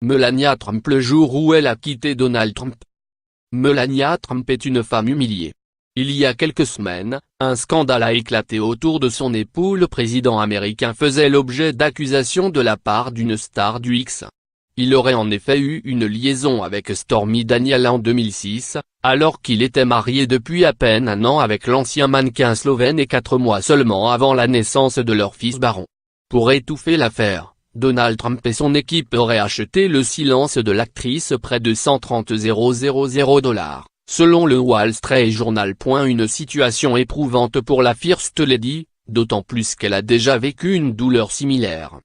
Melania Trump le jour où elle a quitté Donald Trump. Melania Trump est une femme humiliée. Il y a quelques semaines, un scandale a éclaté autour de son époux. Le président américain faisait l'objet d'accusations de la part d'une star du X. Il aurait en effet eu une liaison avec Stormy Daniels en 2006, alors qu'il était marié depuis à peine un an avec l'ancien mannequin slovène et 4 mois seulement avant la naissance de leur fils Baron. Pour étouffer l'affaire, Donald Trump et son équipe auraient acheté le silence de l'actrice près de 130 000 $, selon le Wall Street Journal. Une situation éprouvante pour la First Lady, d'autant plus qu'elle a déjà vécu une douleur similaire.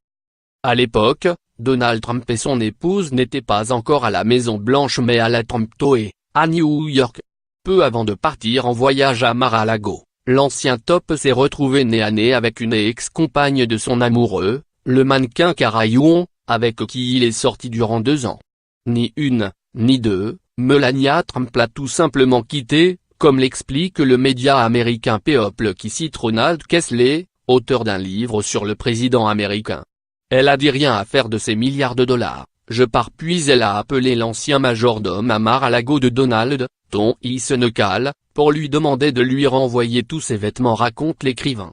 À l'époque, Donald Trump et son épouse n'étaient pas encore à la Maison Blanche mais à la Trump Tower, à New York. Peu avant de partir en voyage à Mar-a-Lago, l'ancien top s'est retrouvé nez à nez avec une ex-compagne de son amoureux, le mannequin Cara Yoon, avec qui il est sorti durant 2 ans. Ni une, ni deux, Melania Trump l'a tout simplement quitté, comme l'explique le média américain People qui cite Ronald Kessler, auteur d'un livre sur le président américain. Elle a dit rien à faire de ces milliards de dollars, je pars. Puis elle a appelé l'ancien majordome à Mar-a-Lago de Donald, Tom Eisenekal, pour lui demander de lui renvoyer tous ses vêtements, raconte l'écrivain.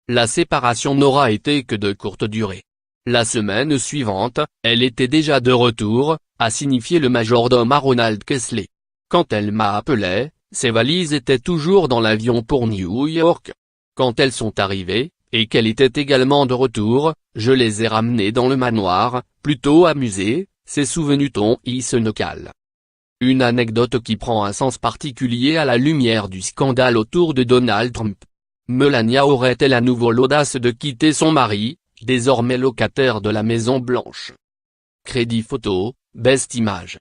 La séparation n'aura été que de courte durée. La semaine suivante, elle était déjà de retour, a signifié le majordome à Ronald Kessler. Quand elle m'a appelé, ses valises étaient toujours dans l'avion pour New York. Quand elles sont arrivées, et qu'elle était également de retour, je les ai ramenées dans le manoir, plutôt amusée, s'est souvenu Tom Eisenekal. Une anecdote qui prend un sens particulier à la lumière du scandale autour de Donald Trump. Melania aurait-elle à nouveau l'audace de quitter son mari, désormais locataire de la Maison Blanche? Crédit photo, Best Image.